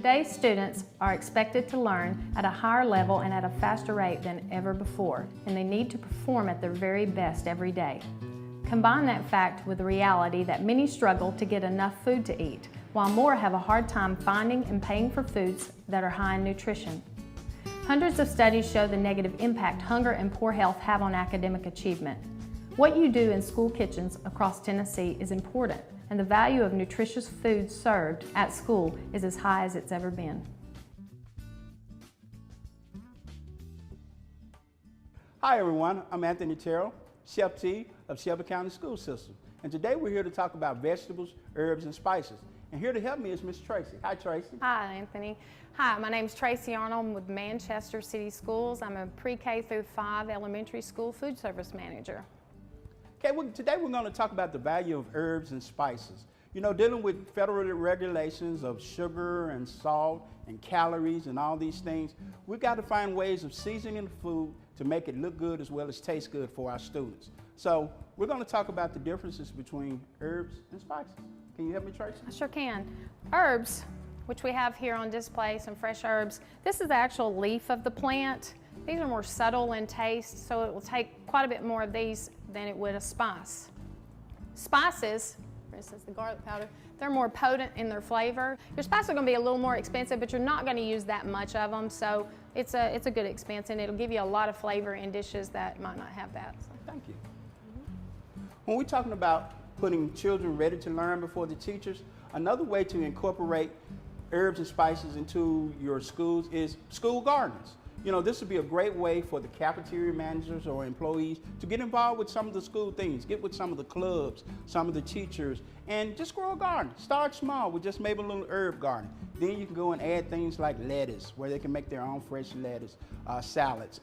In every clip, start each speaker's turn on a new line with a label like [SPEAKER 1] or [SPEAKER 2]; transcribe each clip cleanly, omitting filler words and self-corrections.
[SPEAKER 1] Today's students are expected to learn at a higher level and at a faster rate than ever before, and they need to perform at their very best every day. Combine that fact with the reality that many struggle to get enough food to eat, while more have a hard time finding and paying for foods that are high in nutrition. Hundreds of studies show the negative impact hunger and poor health have on academic achievement. What you do in school kitchens across Tennessee is important, and the value of nutritious food served at school is as high as it's ever been.
[SPEAKER 2] Hi everyone, I'm Anthony Terrell, Chef T of Shelby County School System. And today we're here to talk about vegetables, herbs, and spices. And here to help me is Miss Tracy. Hi Tracy.
[SPEAKER 1] Hi Anthony. Hi, my name's Tracy Arnold. I'm with Manchester City Schools. I'm a pre-K through 5 elementary school food service manager.
[SPEAKER 2] Okay, today we're going to talk about the value of herbs and spices. You know, dealing with federal regulations of sugar and salt and calories and all these things, we've got to find ways of seasoning the food to make it look good as well as taste good for our students. So we're going to talk about the differences between herbs and spices. Can you help me, Tracy?
[SPEAKER 1] I sure can. Herbs, which we have here on display, some fresh herbs. This is the actual leaf of the plant. These are more subtle in taste, so it will take quite a bit more of these than it would a spice. Spices, for instance the garlic powder, they're more potent in their flavor. Your spices are going to be a little more expensive, but you're not going to use that much of them, so it's a good expense, and it'll give you a lot of flavor in dishes that might not have that. So.
[SPEAKER 2] Thank you. When we're talking about putting children ready to learn before the teachers, another way to incorporate herbs and spices into your schools is school gardens. You know, this would be a great way for the cafeteria managers or employees to get involved with some of the school things, get with some of the clubs, some of the teachers, and just grow a garden. Start small with just maybe a little herb garden. Then you can go and add things like lettuce, where they can make their own fresh lettuce, salads,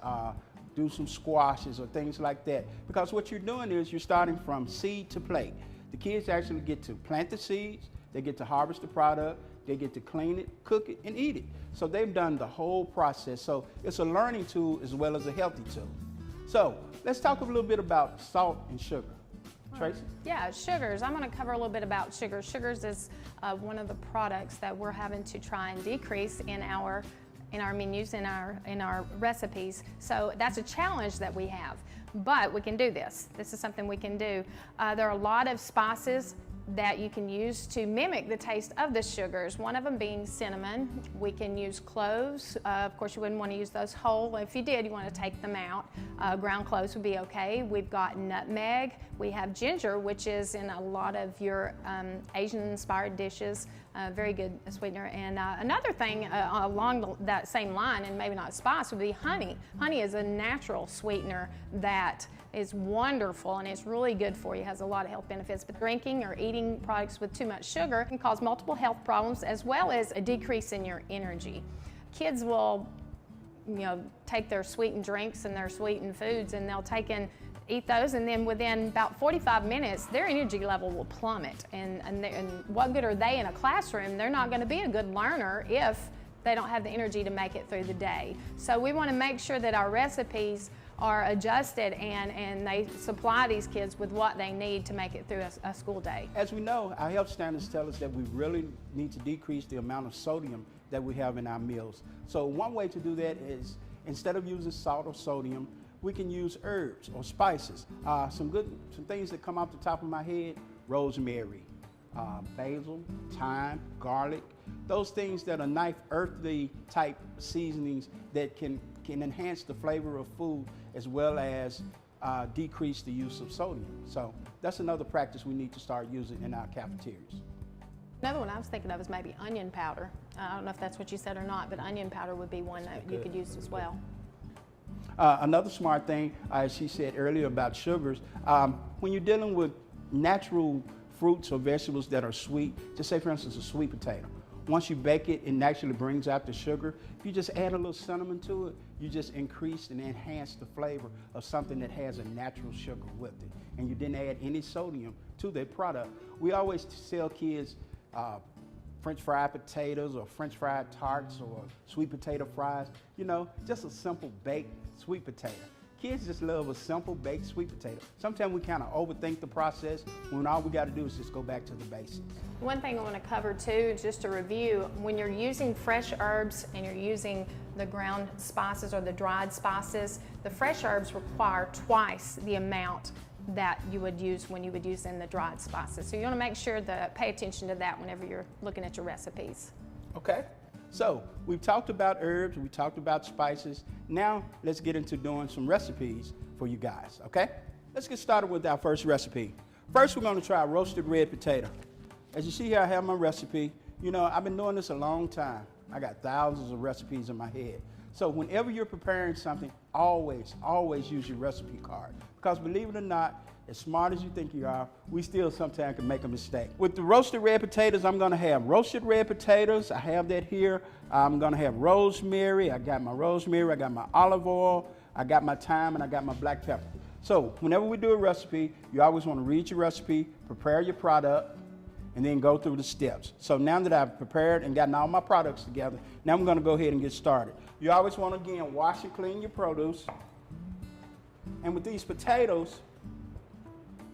[SPEAKER 2] do some squashes or things like that. Because what you're doing is you're starting from seed to plate. The kids actually get to plant the seeds, they get to harvest the product, they get to clean it, cook it, and eat it. So they've done the whole process. So it's a learning tool as well as a healthy tool. So let's talk a little bit about salt and sugar. Tracy?
[SPEAKER 1] Yeah, sugars. I'm going to cover a little bit about sugars. Sugars is one of the products that we're having to try and decrease in our menus, in our recipes. So that's a challenge that we have. But we can do this. This is something we can do. There are a lot of spices that you can use to mimic the taste of the sugars, one of them being cinnamon. We can use cloves. Of course, you wouldn't want to use those whole. If you did, you want to take them out. Ground cloves would be okay. We've got nutmeg. We have ginger, which is in a lot of your Asian-inspired dishes. Very good sweetener. And another thing along that same line, and maybe not spice, would be honey. Honey is a natural sweetener that is wonderful, and it's really good for you. It has a lot of health benefits. But drinking or eating products with too much sugar can cause multiple health problems as well as a decrease in your energy. Kids will, take their sweetened drinks and their sweetened foods, and they'll eat those, and then within about 45 minutes, their energy level will plummet. And what good are they in a classroom? They're not going to be a good learner if they don't have the energy to make it through the day. So we want to make sure that our recipes are adjusted and they supply these kids with what they need to make it through a school day.
[SPEAKER 2] As we know, our health standards tell us that we really need to decrease the amount of sodium that we have in our meals. So one way to do that is, instead of using salt or sodium, we can use herbs or spices. Some things that come off the top of my head: rosemary, basil, thyme, garlic. Those things that are nice, earthly type seasonings that can enhance the flavor of food as well as decrease the use of sodium. So that's another practice we need to start using in our cafeterias.
[SPEAKER 1] Another one I was thinking of is maybe onion powder. I don't know if that's what you said or not, but onion powder would be one that you could use as well.
[SPEAKER 2] Another smart thing, as she said earlier about sugars, when you're dealing with natural fruits or vegetables that are sweet, just say for instance a sweet potato. Once you bake it, it naturally brings out the sugar. If you just add a little cinnamon to it, you just increase and enhance the flavor of something that has a natural sugar with it. And you didn't add any sodium to that product. We always tell kids French fried potatoes or French fried tarts or sweet potato fries, just a simple baked sweet potato. Kids just love a simple baked sweet potato. Sometimes we kind of overthink the process when all we got to do is just go back to the basics.
[SPEAKER 1] One thing I want to cover too is just a review. When you're using fresh herbs and you're using the ground spices or the dried spices, the fresh herbs require twice the amount that you would use when you would use in the dried spices. So you want to make sure to pay attention to that whenever you're looking at your recipes.
[SPEAKER 2] Okay, so we've talked about herbs, we talked about spices. Now let's get into doing some recipes for you guys, okay? Let's get started with our first recipe. First, we're going to try roasted red potato. As you see here, I have my recipe. You know, I've been doing this a long time. I got thousands of recipes in my head. So whenever you're preparing something, always use your recipe card. Because believe it or not, as smart as you think you are, we still sometimes can make a mistake. With the roasted red potatoes, I'm gonna have roasted red potatoes. I have that here. I'm gonna have rosemary. I got my rosemary, I got my olive oil, I got my thyme, and I got my black pepper. So whenever we do a recipe, you always wanna read your recipe, prepare your product, and then go through the steps. So now that I've prepared and gotten all my products together, now I'm gonna go ahead and get started. You always wanna, again, wash and clean your produce. And with these potatoes,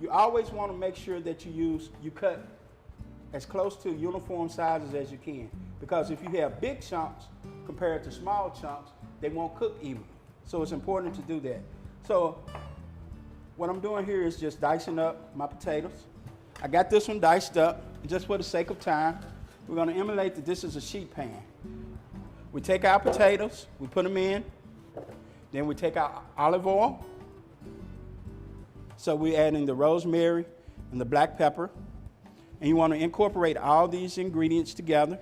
[SPEAKER 2] you always wanna make sure that you cut as close to uniform sizes as you can. Because if you have big chunks compared to small chunks, they won't cook evenly. So it's important to do that. So what I'm doing here is just dicing up my potatoes. I got this one diced up, just for the sake of time. We're gonna emulate that this is a sheet pan. We take our potatoes, we put them in, then we take our olive oil. So we're adding the rosemary and the black pepper. And you wanna incorporate all these ingredients together.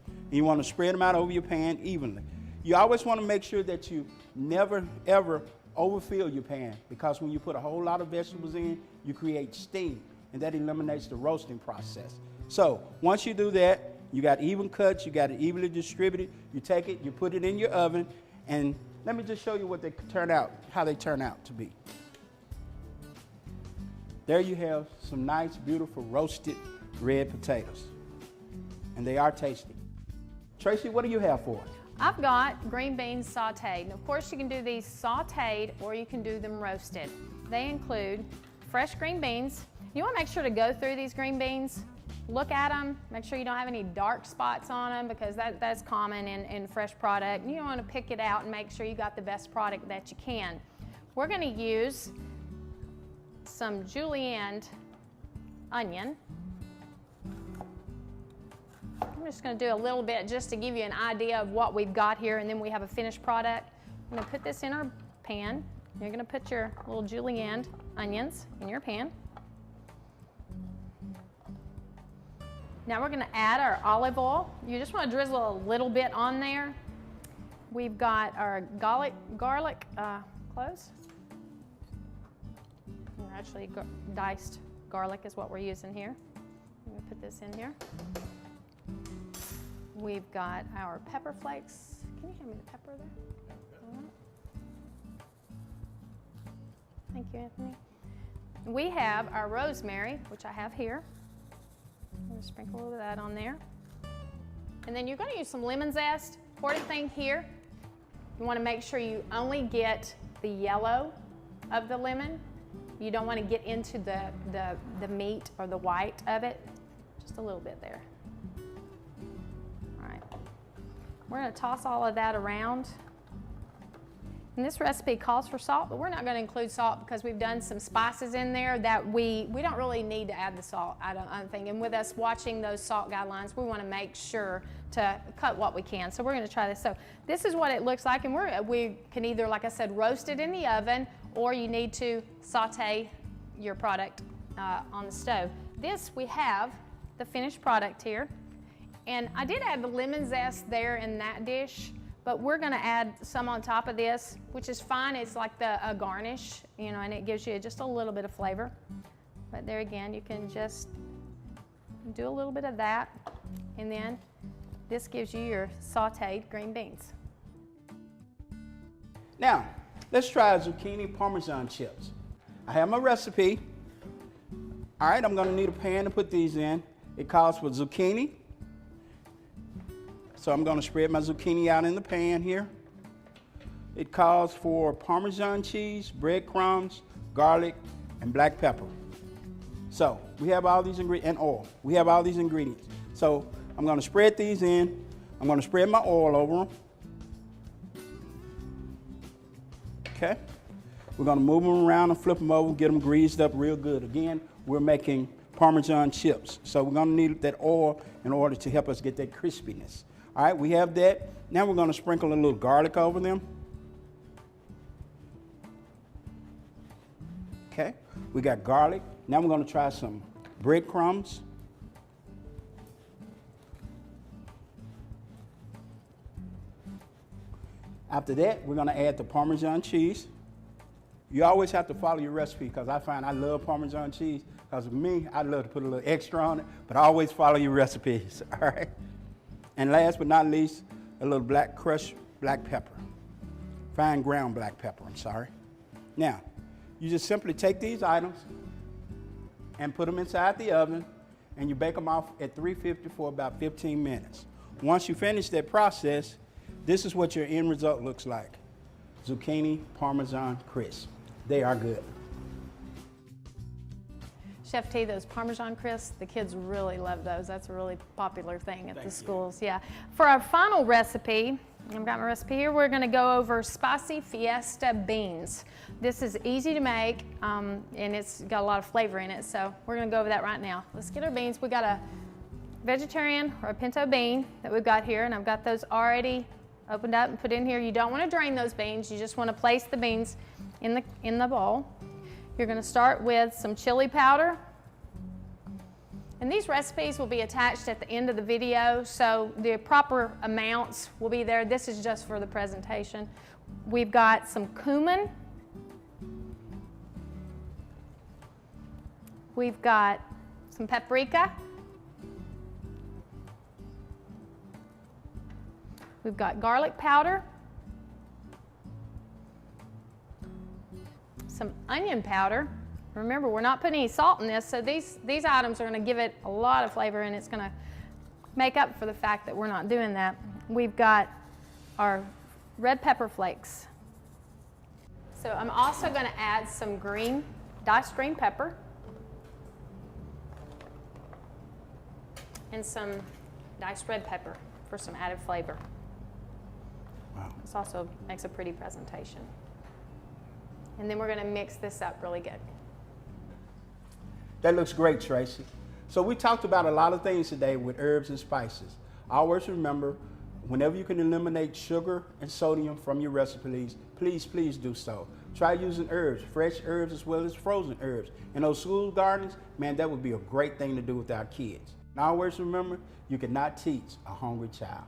[SPEAKER 2] And you wanna spread them out over your pan evenly. You always wanna make sure that you never, ever overfill your pan, because when you put a whole lot of vegetables in, you create steam, and that eliminates the roasting process. So once you do that, you got even cuts, you got it evenly distributed, you take it, you put it in your oven, and let me just show you what they turn out, how they turn out to be. There you have some nice, beautiful roasted red potatoes, and they are tasty. Tracy, what do you have for us?
[SPEAKER 1] I've got green beans sauteed. And of course you can do these sauteed or you can do them roasted. They include fresh green beans. You want to make sure to go through these green beans, look at them, make sure you don't have any dark spots on them, because that's common in fresh product. You want to pick it out and make sure you got the best product that you can. We're going to use some julienned onion. I'm just going to do a little bit just to give you an idea of what we've got here, and then we have a finished product. I'm going to put this in our pan. You're going to put your little julienned onions in your pan. Now we're going to add our olive oil. You just want to drizzle a little bit on there. We've got our garlic cloves. Actually, diced garlic is what we're using here. I'm going to put this in here. We've got our pepper flakes. Can you hand me the pepper there? All right. Thank you, Anthony. We have our rosemary, which I have here. I'm going to sprinkle a little of that on there. And then you're going to use some lemon zest. Important thing here, you want to make sure you only get the yellow of the lemon. You don't want to get into the meat or the white of it. Just a little bit there. All right. We're going to toss all of that around. And this recipe calls for salt, but we're not going to include salt because we've done some spices in there that we don't really need to add the salt, I don't think. And with us watching those salt guidelines, we want to make sure to cut what we can. So we're going to try this. So this is what it looks like, and we can either, like I said, roast it in the oven, or you need to saute your product on the stove. This, we have the finished product here. And I did add the lemon zest there in that dish, but we're gonna add some on top of this, which is fine. It's like a garnish, you know, and it gives you just a little bit of flavor. But there again, you can just do a little bit of that, and then this gives you your sauteed green beans.
[SPEAKER 2] Now, let's try zucchini Parmesan chips. I have my recipe. All right, I'm gonna need a pan to put these in. It calls for zucchini. So I'm gonna spread my zucchini out in the pan here. it calls for Parmesan cheese, breadcrumbs, garlic, and black pepper. So we have all these ingredients, and oil. We have all these ingredients. So I'm going to spread these in. I'm going to spread my oil over them. Okay. We're going to move them around and flip them over, get them greased up real good. Again, we're making Parmesan chips. So we're going to need that oil in order to help us get that crispiness. All right, we have that. Now we're going to sprinkle a little garlic over them. Okay, we got garlic. Now we're going to try some breadcrumbs. After that, we're going to add the Parmesan cheese. You always have to follow your recipe because I find I love Parmesan cheese. Because with me, I love to put a little extra on it, but always follow your recipes, all right? And last but not least, a little crushed black pepper. Fine ground black pepper, I'm sorry. Now, you just simply take these items and put them inside the oven, and you bake them off at 350 for about 15 minutes. Once you finish that process, this is what your end result looks like. Zucchini Parmesan crisp. They are good.
[SPEAKER 1] Chef T, those Parmesan crisps, the kids really love those. That's a really popular thing at the schools. Yeah. For our final recipe, I've got my recipe here. We're going to go over spicy fiesta beans. This is easy to make, and it's got a lot of flavor in it. So we're going to go over that right now. Let's get our beans. We got a vegetarian or a pinto bean that we've got here, and I've got those already opened up and put in here. You don't want to drain those beans. You just want to place the beans in the bowl. You're going to start with some chili powder. And these recipes will be attached at the end of the video, so the proper amounts will be there. This is just for the presentation. We've got some cumin. We've got some paprika. We've got garlic powder. Some onion powder. Remember, we're not putting any salt in this, so these items are going to give it a lot of flavor, and it's going to make up for the fact that we're not doing that. We've got our red pepper flakes. So I'm also going to add some diced green pepper and some diced red pepper for some added flavor.
[SPEAKER 2] Wow.
[SPEAKER 1] This also makes a pretty presentation. And then we're going to mix this up really good.
[SPEAKER 2] That looks great, Tracy. So we talked about a lot of things today with herbs and spices. Always remember, whenever you can eliminate sugar and sodium from your recipes, please do so. Try using herbs, fresh herbs as well as frozen herbs. In those school gardens, man, that would be a great thing to do with our kids. And always remember, you cannot teach a hungry child.